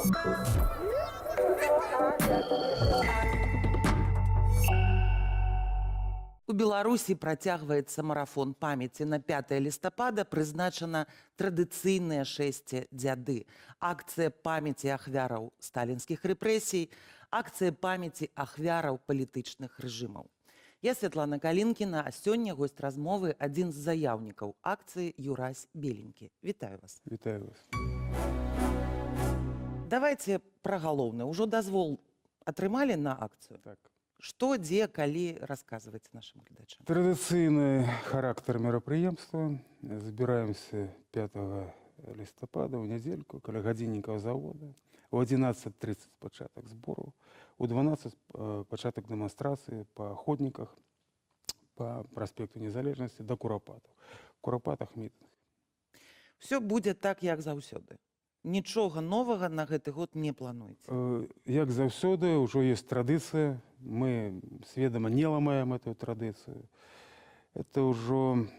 У Беларусі працягваецца марафон памяці. На 5 лістапада прызначана традыцыйнае шэсце дзяды. Акцыя памяці ахвяраў сталінскіх рэпрэсій, акцыя памяці ахвяраў палітычных рэжымаў. Я Святлана Калінкіна, а сёння госць размовы адзін з заяўнікаў акцыі Юрась Беленькі. Вітаю вас. Вітаю вас. Давайте пра галоўнае. Ужо дазвол атрымалі на акцыю? Так. Што, дзе, калі расказваць нашим глядачам? Традыцыйны характар мерапрыемства. Збіраемся 5 лістапада ў нядзельку каля гадзіннікаў завода. У 11:30 пачатак збору, у 12 пачатак дэманстрацыі па ходніках, па праспекту Незалежнасці да Курапатаў. Курапатах мітынг. Все будзе так, як заўсёды. Нічога новага на гэты год не плануеце? Як заўсёды, ўжо ёсць традыцыя. Мы сведама не ламаем эту традыцыю. Это ўжо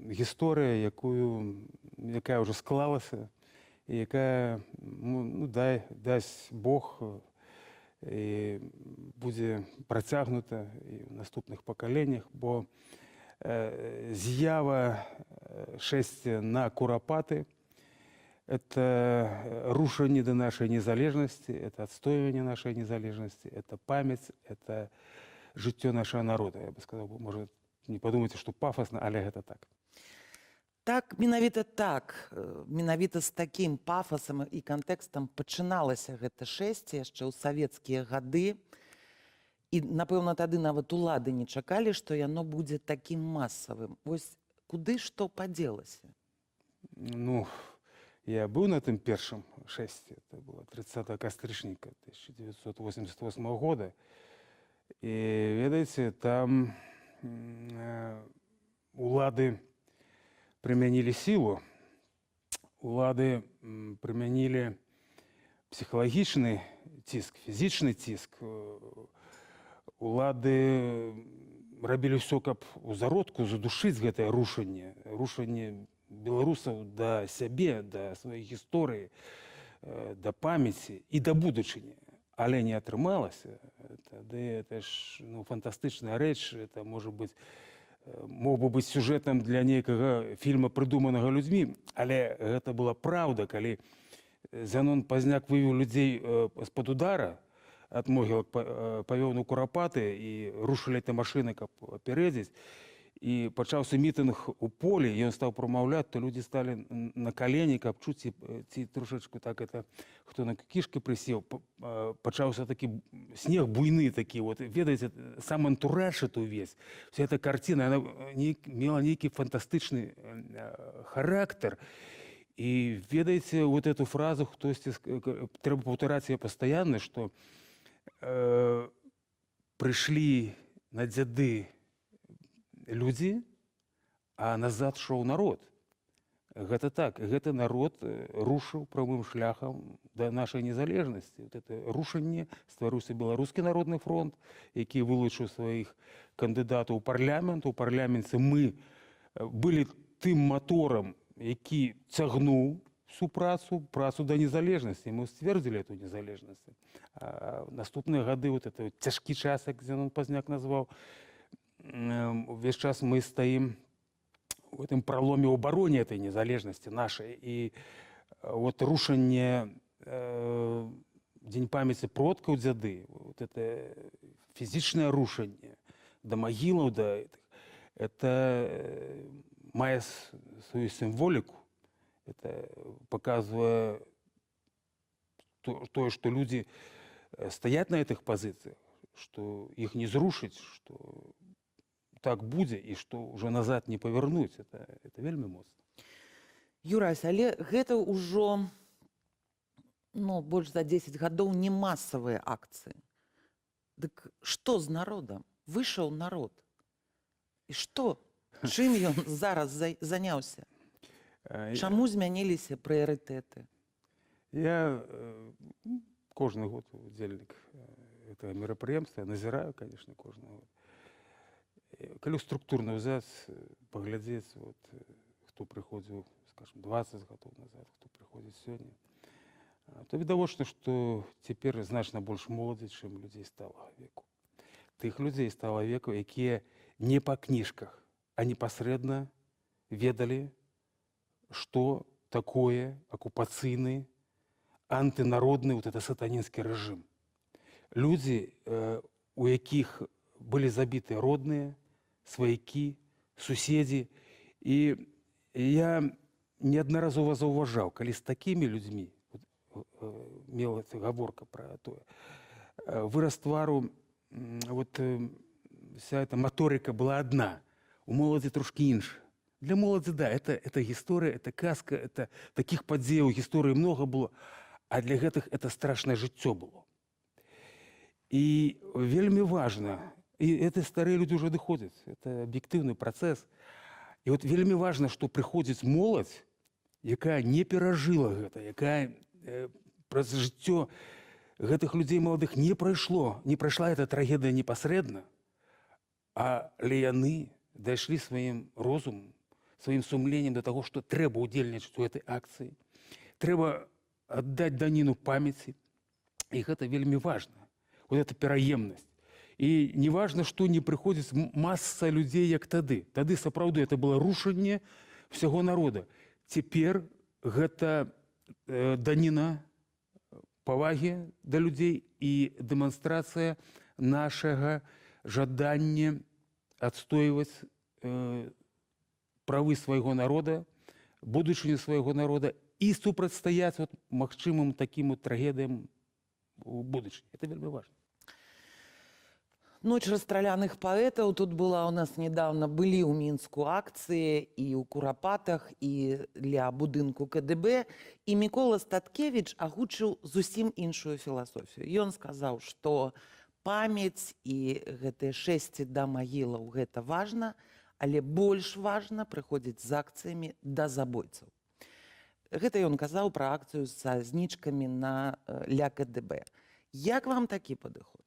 гісторыя, якая ўжо склалася, і якая, дасць Бог, і будзе працягнута і ў наступных пакаленнях, бо з'ява шэсця на Курапаты — это рушение до нашей незалежности, это отстаивание нашей незалежности, это память, это жыццё нашего народа. Я бы сказал, может, не подумайте, что пафосно, але это так. Так, менавіта з такім пафасам і кантэкстам пачыналася гэта шэсце яшчэ ў савецкія гады. І, напэўна, тады нават улады не чакалі, што яно будзе такім масавым. Вось куды што падзелася? Ну, я быў на тым першым шэсці. Это было 30 кастрычніка 1988 года. І, ведаеце, там улады прымянілі сілу, улады прымянілі псіхалагічны ціск, фізічны ціск. Улады рабілі ўсё, каб у зародку задушыць гэтае рушанне беларусаў да сябе, да сваёй гісторыі, да памяці і да будучыні. Але не атрымалася. Тады это ж фантастычная рэч, это мог бы быць сюжэтам для нейкага фільма, прыдуманага людзьмі, але гэта была праўда, калі Зянон Пазняк вывеў людзей з-пад удара, ад могілак павёў на Курапаты і рушылі эти машыны, каб апярэдзіць. І пачаўся мітынг у полі, і ён стаў прамаўляць, то людзі сталі на калені, каб чуць, ці трошачку так это, хто на кішкі прысеў. Пачаўся такі снег буйны такі, вот, ведаеце, сам антураж это увесь. Вся эта картина, она мела нейкі фантастычны характар. І ведаеце, вот эту фразу хтосьці, трэба паўтараць яе пастаянна, што прыйшлі на дзяды людзі, а назад шоў народ. Гэта так, гэты народ рушыў прамым шляхам да нашай незалежнасці. Вот это рушанне стварыўся Беларускі народны фронт, які вылучыў сваіх кандыдатаў у парламент. У парламенце мы былі тым маторам, які цягнуў всю працу да незалежнасці. Мы сцвердзілі эту незалежнасць. А наступныя гады, вот это цяжкі час, як Зянон Пазняк назваў, увесь час мы стаім в этом проломе обороне этой незалежности нашей. И вот рушанне День памяти продкаў дзяды, вот это фізічнае рушанне да магілаў, это мае свою символику. Это показывае то, что люди стоят на этих позициях, что их не зрушить, что так будзе, і што ўжо назад не павярнуць. Это вельмі моцна. Юрась, але гэта ўжо больш за 10 гадоў не масавыя акцыі. Дык што з народам? Выйшаў народ. І што? Чым ён зараз заняўся? Чаму змяніліся прыярытэты? Я кожны год удзельнік этого мерапрыемства, назіраю, конечно, кожны год. Калі структурна ўзяць, паглядзець, хто прыходзіў, скажем, 20 гадоў назад, хто прыходзіць сёння, То відавочна, што цяпер значна больш моладзі, чым людзей сталага веку. Тых людзей сталага веку, якія не па кніжках, а непасрэдна ведалі, што такое акупацыйны, антынародны вот это сатанінскі рэжым. Людзі, у якіх былі забіты родныя, сваякі, суседзі. І я неаднаразова заўважаў, калі з такімі людзьмі, мела гаворка пра тое, выраз твару, вот вся эта моторика была одна, у моладзі трошки інша. Для моладзі, да, это гісторыя, это казка, это таких падзеяў гісторыі много было, а для гэтых это страшнае жыццё было. І вельмі важна, і это старыя людзі ўжо адыходзяць, это аб'ектыўны працэс. І вот вельмі важна, што прыходзіць моладзь, якая не перажыла гэта, якая праз жыццё гэтых людзей маладых не прайшла эта трагедыя непасрэдна, але яны дайшлі сваім розумам, сваім сумленнем да таго, што трэба ўдзельнічаць у гэтай акцыі, трэба аддаць даніну памяці, і гэта вельмі важна. Вот эта пераемнасць. І не важна, што не прыходзіць маса людзей, як тады. Тады сапраўды это было рушанне ўсяго народа. Цяпер гэта даніна павагі да людзей і дэманстрацыя нашага жадання адстойваць правы свайго народа, будучыню свайго народа і супрацьстаяць магчымым такім трагедыям у будучыні. Это вельмі важна. Ноч расстраляных паэтаў. Тут была у нас недавно, былі ў Мінску акцыі і ў Курапатах, і ля будынку КДБ. І Мікола Статкевіч агучыў зусім іншую філасофію. Ён сказаў, што памяць і гэтыя шэсці да магілаў гэта важна, але больш важна прыходзіць з акцыямі да забойцаў. Гэта ён казаў пра акцыю са знічкамі ля КДБ. Як вам такі падыход?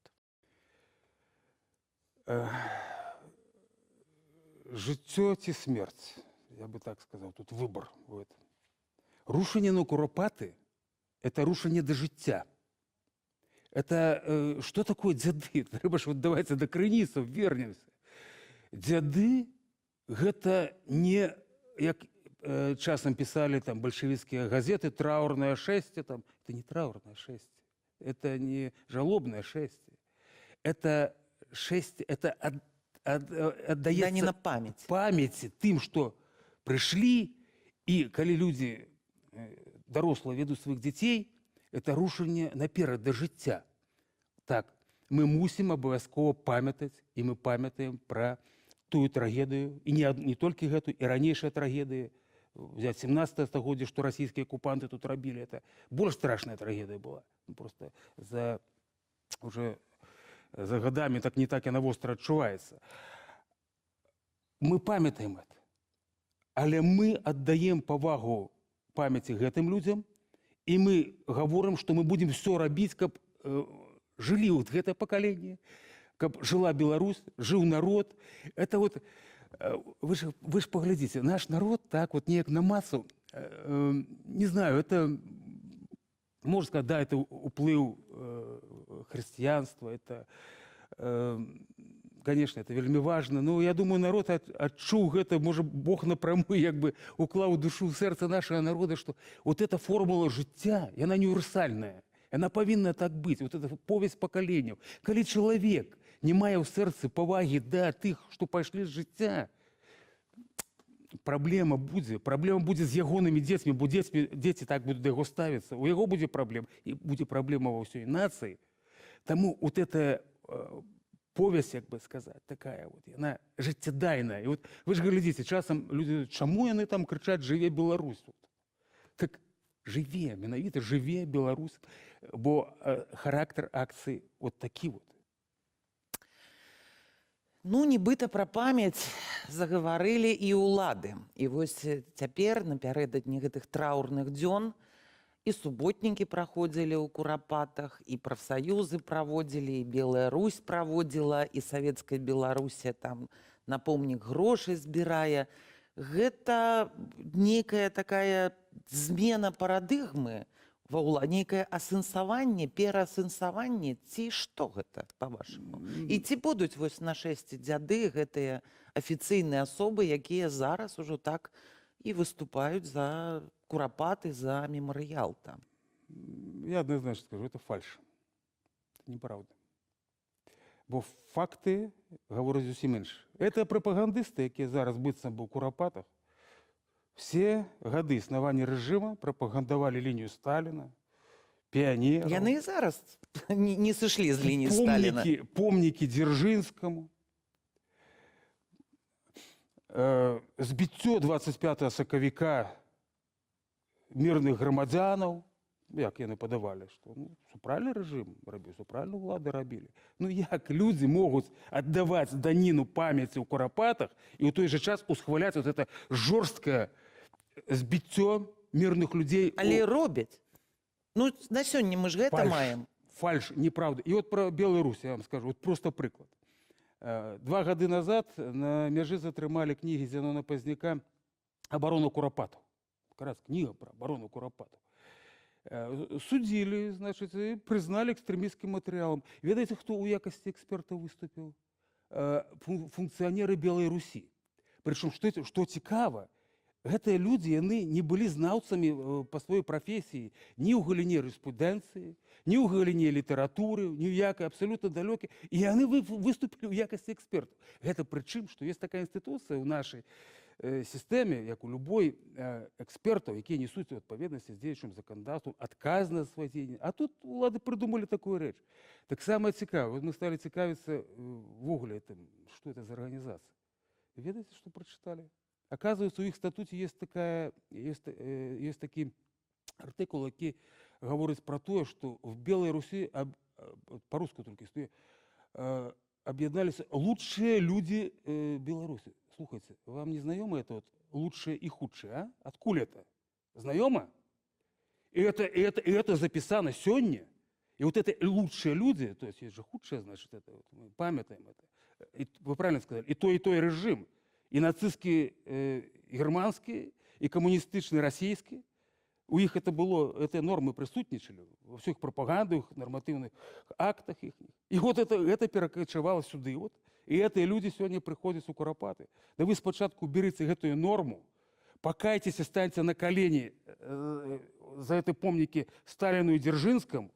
Жыццё ці смерць, я бы так сказаў, тут выбор. Рушанне на Курапаты – это рушанне да жыцця. Это что такое дзяды? Трэба ж, давайте да крыніцаў вернемся. Дзяды – гэта не, як часам писали там большевистские газеты, траурное шествие. Там. Это не траурное шествие, это не жалобное шествие. Это шествие, это отдаецца памяці тым, што прышлі, і калі людзі дарослыя ведуць сваіх дзяцей, это рушанне наперад да жыцця. Так, мы мусім абавязкова памятаць, і мы памятаем пра тую трагедыю, і не толькі гэту, і ранейшыя трагедыі, взять 17 стагоддзя, што расійскія акупанты тут рабілі, это больш страшная трагедыя была. Просто уже за годами так не так яна востра адчуваецца. Мы памятаем это, але мы аддаем павагу памяці гэтым людзям, і мы гаворым, што мы будзем все рабіць, каб жылі вот гэтае пакаленне, каб жила Беларусь, жыў народ. Это вот, вы ж паглядзіце, наш народ так вот неяк на масу, не знаю, это, можно сказать, да, это уплыў хрысціянства, это, конечно, это вельмі важно, но я думаю, народ адчуў гэта, можа, Бог напрамы як бы уклаў душу ў сэрца нашага народа, што вот эта формула жыцця, яна універсальная, яна павінна так быць, вот эта повесть пакаленняў. Калі чалавек не мае ў сэрцы павагі да тых, што пайшлі з жыцця, праблема будзе з ягонымі дзецьмі, бо дзеці так будуць да яго ставіцца, у яго будзе праблема, і будзе праблема ва ўсёй нацыі. Таму вот эта повесть, як бы сказаць, такая вот, яна жыццядайная. І вот вы ж глядзіце, часам людзі, чаму яны там крычаць «Жыве Беларусь»? Так жыве, менавіта жыве Беларусь, бо характар акцыі вот такі вот. Ну, нібыта пра памяць загаварылі і ўлады. І вось цяпер, напярэдадні гэтых траўрных дзён, і суботнікі праходзілі ў Курапатах, і прафсаюзы праводзілі, і Белая Русь праводзіла, і Савецкая Беларусія там на помнік грошай збірае. Гэта нейкая такая змена парадыгмы Нейкае асэнсаванне, пераасэнсаванне, ці што гэта, па-вашаму? І ці будуць вось нашэсці дзяды гэтыя афіцыйныя асобы, якія зараз ужо так і выступаюць за курапаты, за мемарыял там? Я однозначно скажу, это фальш. Это неправда. Бо факти говорять зовсім інше. Це пропагандисти, які зараз биться в Куропатах, всі годи існування режиму пропагандували лінію Сталіна, піонерів. Яны і зараз не сышлі з лініі Сталіна. Помніки Дзержинському. Збиття 25 соковика мирних громадянів, як яны подавали, что правильный режим робив, правильно влады робили. Як люди могут отдавать данину памяти у Куропатах и в той же час усхвалять вот это жорсткое збиття мирных людей. Але робять. На сёння мы ж гэта маем. Фальш, неправда. И вот про Беларусь я вам скажу, вот просто приклад. 2 года назад на межі затримали книги Зенона Позняка «Оборона Куропатов». Как раз книга про оборону Куропатов. Судили, значит, и признали экстремистским материалом. Ведаете, кто у якости эксперта выступил? Функционеры Белой Руси. Причем, что цікаво, гэтыя люди, они не были знаўцамі по своей профессии ни у галіне юриспруденции, ни у галіне литературы, ни у якой, абсолютно далекие. И они выступили у якости экспертов. Это причем, что есть такая институция в нашей системе, як у любой экспертов, які несуть відповідальність з діючим законодавством, відказне своє діяння. А тут влади придумали таку річ. Так само цікаво, от ми стали цікавитися вугле, що це за організація. Ведаете, что прочитали? Оказывается, у их статуте есть такий артикул, який говорить про то, что в Белой Руси, по-русски только стоит, объединялись лучшие люди Беларуси. Слушайте, вам не знакомо это вот лучшее и худшее, а? Откуда это? Знакомо? И это записано сегодня. И вот это лучшие люди, то есть же худшее, значит, это вот, мы памятаем это. И, вы правильно сказали, и той режим. И нацистский германский, и коммунистичный российский. У них это было, это нормы присутничали во всех пропагандах, нормативных актах их. И вот это перекочевало сюда. Вот. И эти люди сегодня приходят у Куропаты. Да вы спочатку берите эту норму, покайтесь и станьте на колени за это помники Сталину и Дзержинскому,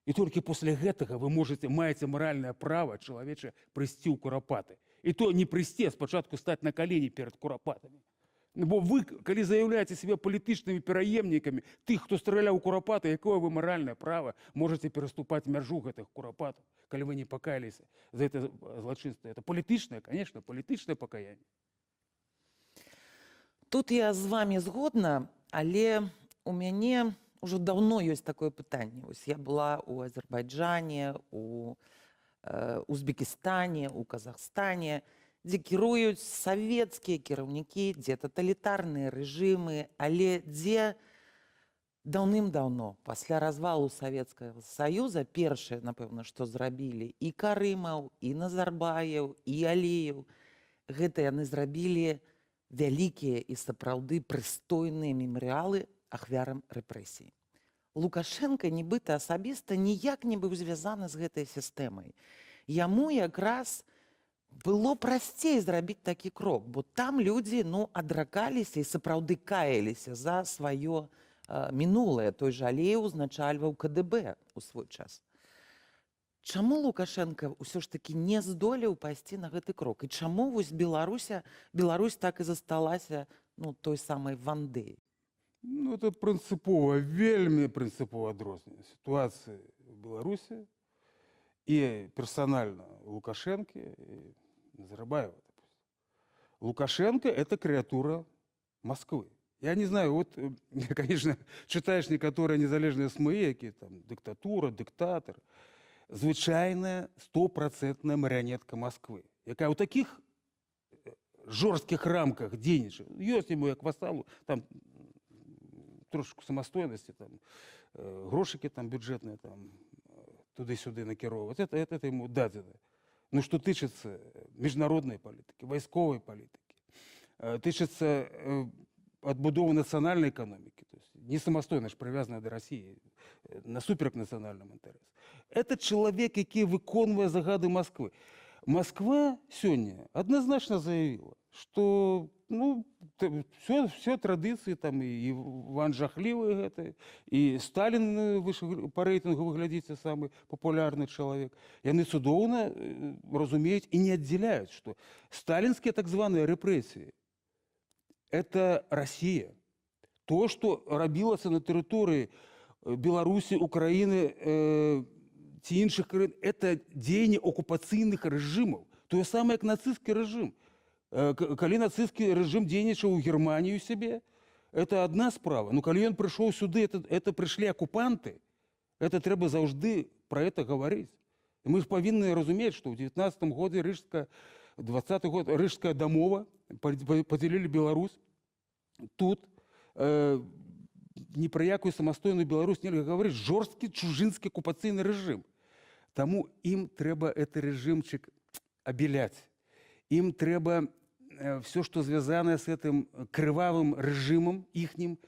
и только после этого вы маете моральное право человече прийти у Куропаты. И то не прийти, а спочатку стать на колени перед Куропатами. Бо ви, коли заявляєте себе політичними переємниками тих, хто стріляв у Куропати, якое ви моральне право можете переступати межу гэтых Куропатов, коли ви не покаялись за це злочинство? Это політичне, конечно, політичне покаяние. Тут я з вами згодна, але у мяне уже давно ёсць такое пытанне. Ось я была у Азербайджане, у Узбекистане, у Казахстане, дзе кіруюць савецкія кіраўнікі, дзе таталітарныя рэжымы, але дзе даўным-даўно, пасля развалу Савецкага Саюза, першае, напэўна, што зрабілі і Карымаў, і Назарбаеў, і Алееў, гэта яны зрабілі вялікія і сапраўды прыстойныя мемарыялы ахвярам рэпрэсій. Лукашенко нібыта асабіста ніяк не быў звязаны з гэтай сістэмай. Яму якраз было прасцей зрабіць такі крок, бо там людзі адракаліся і сапраўды каяліся за сваё мінулае. Той жа Алееў узначальваў КДБ у свой час. Чаму Лукашенко ўсё ж такі не здолеў пайсці на гэты крок? І чаму вось Беларусь так і засталася той самай Вандэй? Это принципово, вельмі принципово адрозненне ситуації в Беларуси и персонально Лукашенко и Назарбаева. Лукашенко – это креатура Москвы. Я не знаю, вот, конечно, читаешь некоторые незалежные СМИ, які там диктатура, диктатор. Звичайна 100% маріонетка Москви, яка у таких жорстких рамках діючи. Є йому як васалу, там трошку самостойності, там, грошики там бюджетні, там, туди-сюди накеровувати. Это ему дадено. Но что тычется міжнародної політики, військової політики, тычется отбудовы национальной экономики, то есть не самостойно ж привязана до России, насуперек национальным интересам. Это человек, який виконує загады Москвы. Москва сегодня однозначно заявила, что ну, все традиции, там и Иван Жахливый, это, и Сталин по рейтингу выглядится самый популярный человек. И они цудоўна разумеют и не отделяют, что сталинские так званые репрессии – это Россия. То, что робилося на территории Беларуси, Украины, ці інших країн, це діяння окупаційних режимів. То саме, як нацистський режим. Коли нацистський режим діяничав у Германію себе, це одна справа. Но коли він прийшов сюди, це прийшли окупанти, це треба завжди про це говорити. І ми ж повинні розуміти, що в 19-му году Рижська, 20-й год Рижська домова поділили Білорусь. Тут ні про яку самостійну Білорусь нельзя говорити. Жорсткий чужинський окупаційний режим. Тому їм треба цей режимчик обеляти. Їм треба все, що зв'язане з цим кривавим режимом їхнім,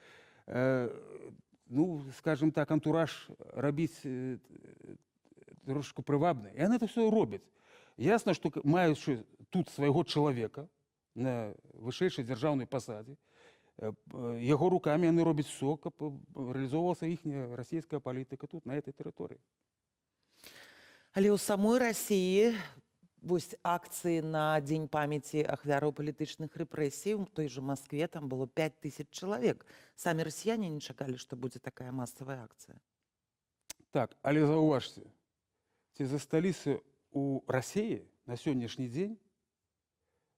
ну, скажімо так, антураж робити трошки привабний. І вони це все роблять. Ясно, що мають тут свого чоловіка на вищій державній посаді, його руками вони роблять все, щоб реалізовувалася їхня російська політика тут, на цій території. Але ў самой России вось акцыі на Дзень памяці ахвяраў палітычных рэпрэсій у той же Москве там было 5000 чалавек. Самі расіяне не чакалі, што будзе такая масавая акцыя. Так, але заўважце, ці засталіся у России на сённяшні дзень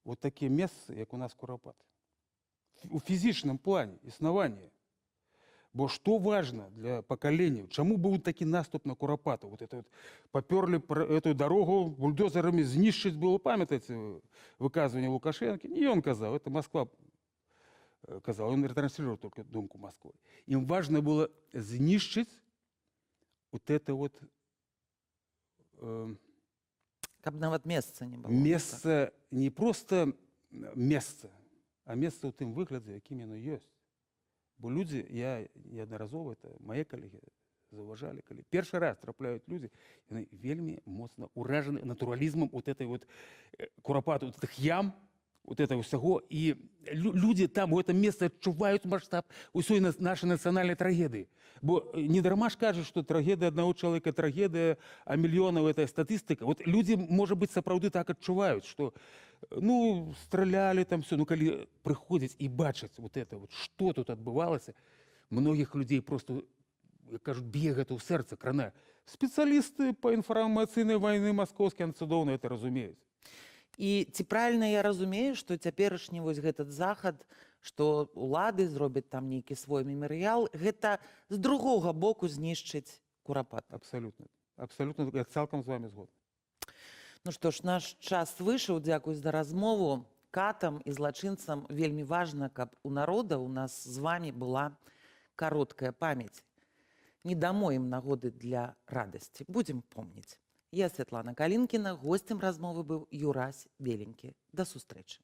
вот такія месцы, як у нас Курапаты. У фізічным плане існавання. Бо что важно для поколения? Чему был такой наступ на Куропату? Вот это вот поперли эту дорогу бульдозерами, знищить было, памятаете, выказывание Лукашенко? Не он казал, это Москва казал, он ретранслировал только думку Москвы. Им важно было знищить вот это вот... Каб нават месца не было. Место, не просто место, а место у тым выгляде, яким оно есть. Бо люди, я неодноразово, это мои коллеги зауважали, коли перший раз трапляют люди, они вельми моцно уражены натурализмом вот этой вот Куропаты, вот этих ям, вот этого всего. И люди там, у этого места отчувают масштаб усей нашей национальной трагедии. Бо не дарма ж кажуть, що трагедія одного чоловіка – трагедія, а мільйонів – це статистика. От люди, може бути, справді так відчувають, що ну, стріляли там все, ну, коли приходять і бачать вот это, вот, що тут відбувалося, многих людей просто, як кажуть, б'є гэта ў серце, кране. Спеціалісти по інформаційній війні московські, вони цудоўна це розуміють. І ці правильно я разумею, што цяперашні вось гэтат захад, што улады зробяць там нейкі свой мемарыял, гэта з другога боку знішчыць Курапат. Абсолютно. Абсолютно, я цалкам з вами згоден. Ну што ж, наш час выйшаў, дзякуй за размову. Катам і злачынцам вельмі важна, каб у народа, у нас з вами была кароткая памяць. Не дамо ім нагоды для радасці. Будзем помніць. Я Святлана Калінкіна, гостем размовы быў Юрась Беленькі. Да сустрэчы.